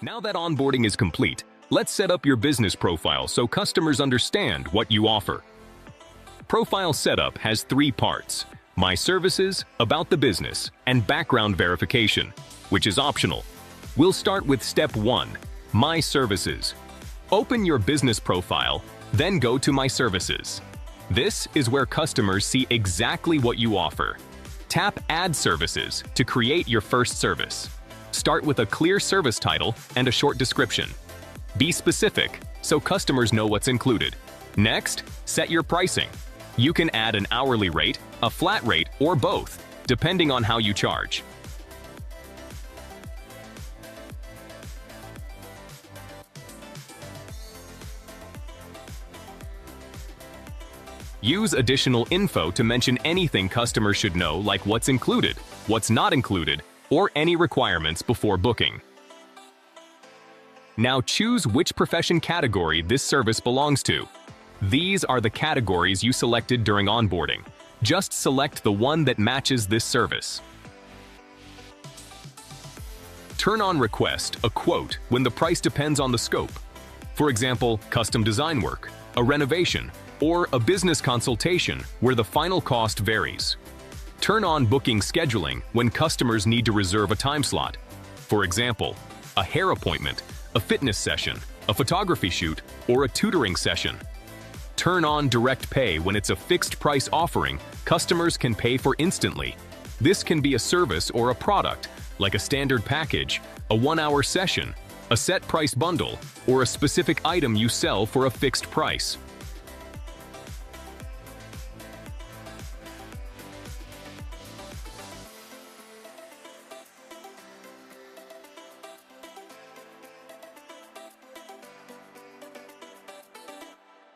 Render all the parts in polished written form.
Now that onboarding is complete, let's set up your business profile so customers understand what you offer. Profile setup has 3 parts: My Services, About the Business, and Background Verification, which is optional. We'll start with Step 1, My Services. Open your business profile, then go to My Services. This is where customers see exactly what you offer. Tap Add Services to create your first service. Start with a clear service title and a short description. Be specific so customers know what's included. Next, set your pricing. You can add an hourly rate, a flat rate, or both, depending on how you charge. Use additional info to mention anything customers should know, like what's included, what's not included, or any requirements before booking. Now choose which profession category this service belongs to. These are the categories you selected during onboarding. Just select the one that matches this service. Turn on Request a quote when the price depends on the scope. For example, custom design work, a renovation, or a business consultation where the final cost varies. Turn on Booking Scheduling when customers need to reserve a time slot. For example, a hair appointment, a fitness session, a photography shoot, or a tutoring session. Turn on Direct Pay when it's a fixed price offering customers can pay for instantly. This can be a service or a product, like a standard package, a 1-hour session, a set price bundle, or a specific item you sell for a fixed price.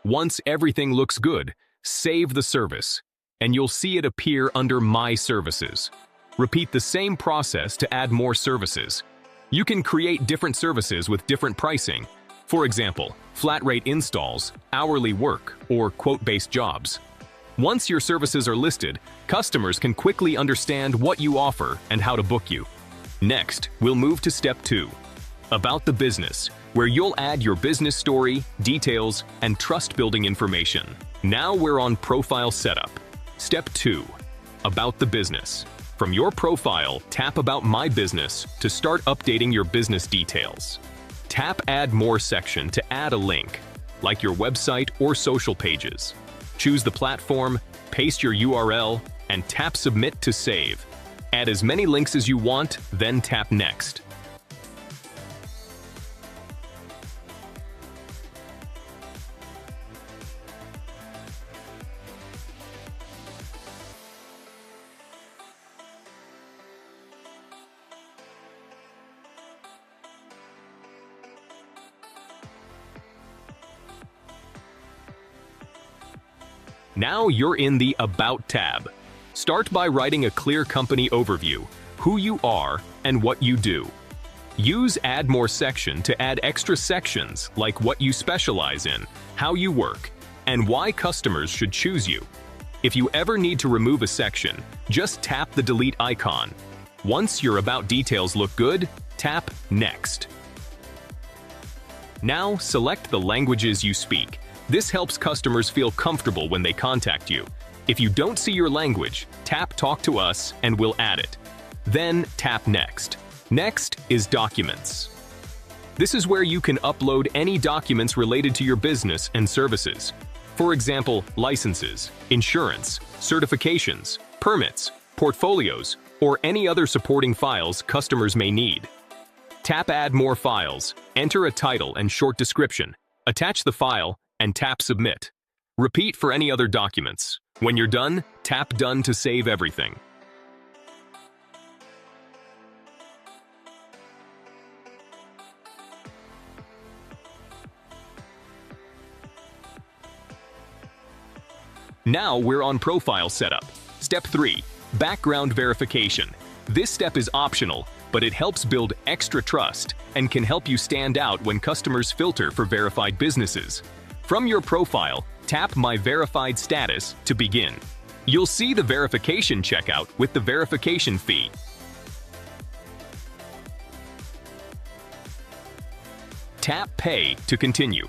Once everything looks good, save the service, and you'll see it appear under My Services. Repeat the same process to add more services. You can create different services with different pricing. For example, flat rate installs, hourly work, or quote-based jobs. Once your services are listed, customers can quickly understand what you offer and how to book you. Next, we'll move to Step 2, About the Business, where you'll add your business story, details, and trust-building information. Now we're on Profile Setup. Step 2, About the Business. From your profile, tap About My Business to start updating your business details. Tap Add More section to add a link, like your website or social pages. Choose the platform, paste your URL, and tap Submit to save. Add as many links as you want, then tap Next. Now you're in the About tab. Start by writing a clear company overview, who you are and what you do. Use Add More section to add extra sections like what you specialize in, how you work, and why customers should choose you. If you ever need to remove a section, just tap the delete icon. Once your About details look good, tap Next. Now select the languages you speak. This helps customers feel comfortable when they contact you. If you don't see your language, tap Talk to Us and we'll add it. Then tap Next. Next is Documents. This is where you can upload any documents related to your business and services. For example, licenses, insurance, certifications, permits, portfolios, or any other supporting files customers may need. Tap Add More Files, enter a title and short description, attach the file, and tap Submit. Repeat for any other documents. When you're done, tap Done to save everything. Now we're on Profile Setup. Step 3, Background Verification. This step is optional, but it helps build extra trust and can help you stand out when customers filter for verified businesses. From your profile, tap My Verified Status to begin. You'll see the verification checkout with the verification fee. Tap Pay to continue.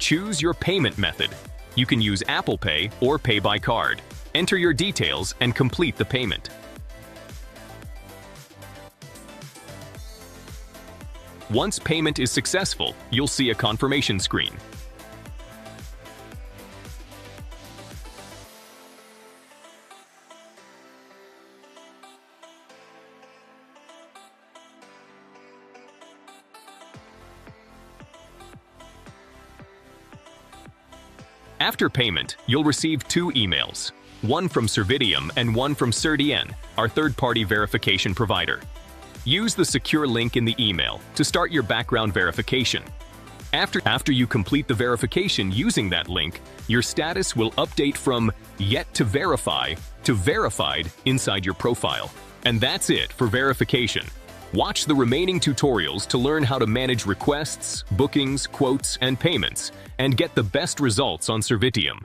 Choose your payment method. You can use Apple Pay or pay by card. Enter your details and complete the payment. Once payment is successful, you'll see a confirmation screen. After payment, you'll receive 2 emails, one from Servitium and one from Servitium, our third-party verification provider. Use the secure link in the email to start your background verification. After you complete the verification using that link, your status will update from Yet to Verify to Verified inside your profile. And that's it for verification. Watch the remaining tutorials to learn how to manage requests, bookings, quotes, and payments, and get the best results on Servitium.